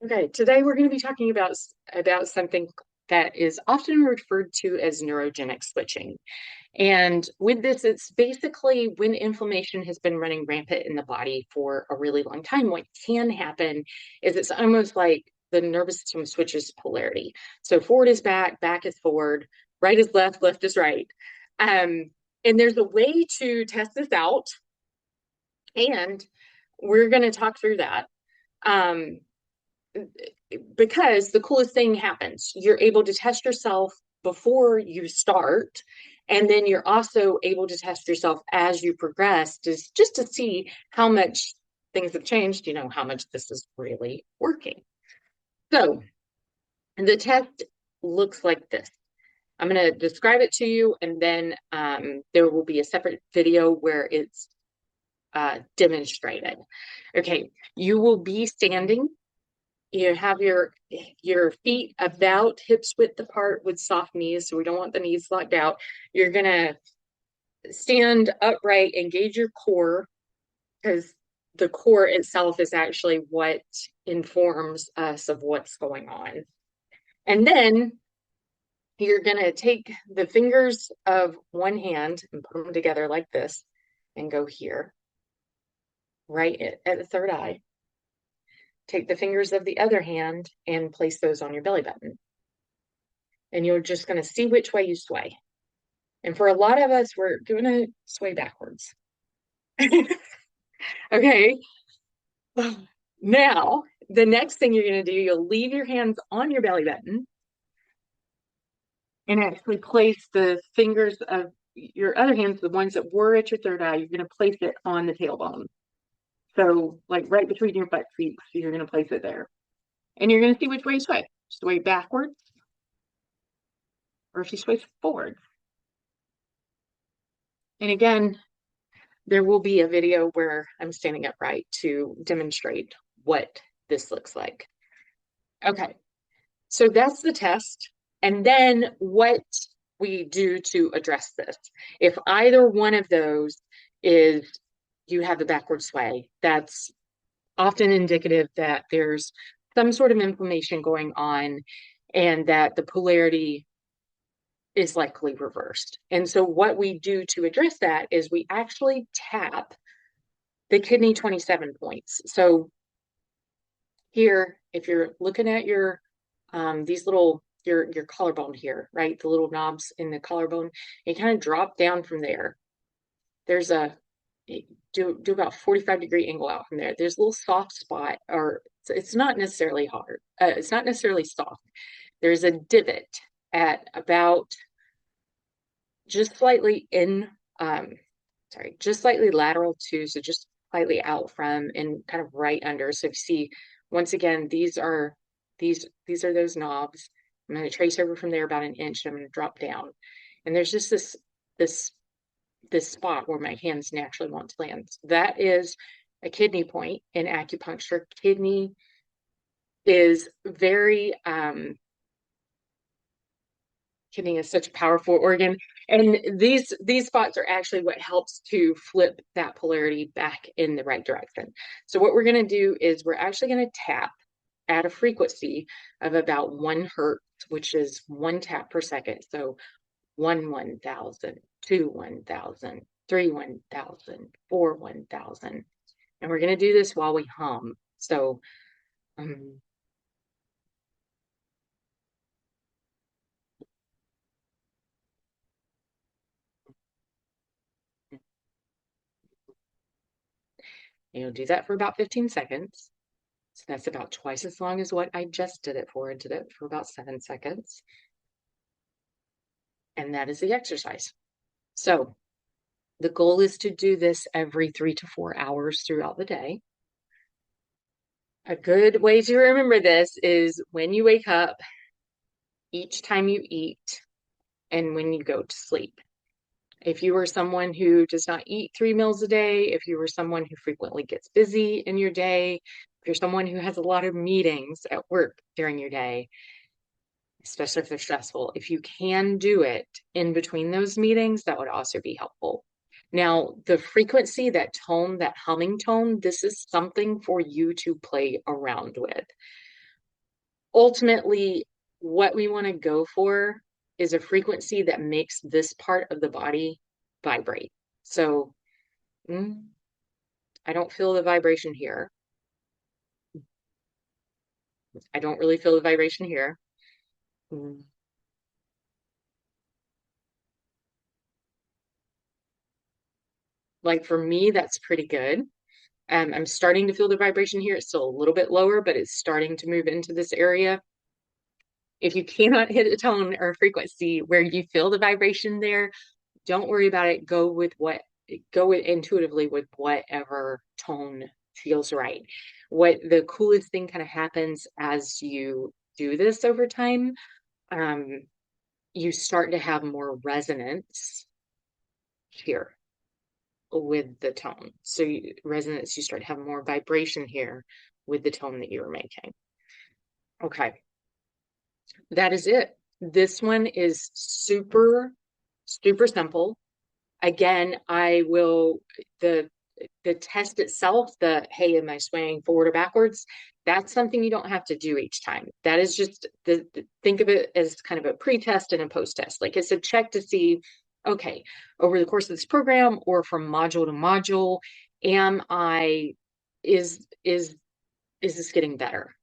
Okay, today we're going to be talking about something that is often referred to as neurogenic switching. And with this, it's basically when inflammation has been running rampant in the body for a really long time, what can happen is it's almost like the nervous system switches polarity. So forward is back, back is forward, right is left, left is right. Um, and there's a way to test this out, and we're going to talk through that. Um, because the coolest thing happens. You're able to test yourself before you start, and then you're also able to test yourself as you progress, just to see how much things have changed, how much this is really working. So the test looks like this. I'm going to describe it to you, and then there will be a separate video where it's demonstrated. Okay, you will be standing. You have your feet about hips width apart with soft knees, so we don't want the knees locked out. You're gonna stand upright, engage your core, because the core itself is actually what informs us of what's going on. And then you're gonna take the fingers of one hand and put them together like this and go here, right at the third eye. Take the fingers of the other hand and place those on your belly button. And you're just going to see which way you sway. And for a lot of us, we're going to sway backwards. Okay. Now, the next thing you're going to do, you'll leave your hands on your belly button and actually place the fingers of your other hands, the ones that were at your third eye, you're going to place it on the tailbone. So, like right between your butt cheeks, you're going to place it there. And you're going to see which way you sway. Sway backwards, or if you sway forward. And again, there will be a video where I'm standing upright to demonstrate what this looks like. Okay, so that's the test. And then what we do to address this. If either one of those is you have the backward sway, that's often indicative that there's some sort of inflammation going on and that the polarity is likely reversed. And so what we do to address that is we actually tap the kidney 27 points. So here, if you're looking at your these little your collarbone here, right? The little knobs in the collarbone, you kind of drop down from there. There's a do about 45-degree angle out from there. There's a little soft spot, or it's not necessarily hard. It's not necessarily soft. There's a divot at about just slightly in just slightly lateral to, so just slightly out from and kind of right under. So if you see, once again, these are those knobs. I'm going to trace over from there about an inch. I'm going to drop down, and there's just this this spot where my hands naturally want to land. So that is a kidney point in acupuncture. Kidney is very kidney is such a powerful organ, and these spots are actually what helps to flip that polarity back in the right direction. So what we're going to do is we're actually going to tap at a frequency of about 1 hertz, which is 1 tap per second. So 1,000, 2,000, 3,000, 4,000, and we're going to do this while we hum. So um, you'll do that for about 15 seconds. So that's about twice as long as what I just did it for. I did it for about 7 seconds. And that is the exercise. So the goal is to do this every 3 to 4 hours throughout the day. A good way to remember this is when you wake up, each time you eat, and when you go to sleep. If you are someone who does not eat 3 meals a day, if you are someone who frequently gets busy in your day, if you're someone who has a lot of meetings at work during your day, especially if they're stressful, if you can do it in between those meetings, that would also be helpful. Now, the frequency, that tone, that humming tone, this is something for you to play around with. ultimately, what we want to go for is a frequency that makes this part of the body vibrate. So I don't feel the vibration here. I don't really feel the vibration here. Mm. Like for me, that's pretty good. I'm starting to feel the vibration here. It's still a little bit lower, but it's starting to move into this area. If you cannot hit a tone or frequency where you feel the vibration there, don't worry about it. Go with intuitively with whatever tone feels right. What the coolest thing kind of happens as you do this over time, um, you start to have more resonance here with the tone. So resonance, you start to have more vibration here with the tone that you were making. Okay, that is it. This one is super, super simple. Again, I will, the test itself, the hey, am I swaying forward or backwards? That's something you don't have to do each time. That is just think of it as kind of a pre-test and a post-test. Like it's a check to see, okay, over the course of this program or from module to module, am I is is this getting better?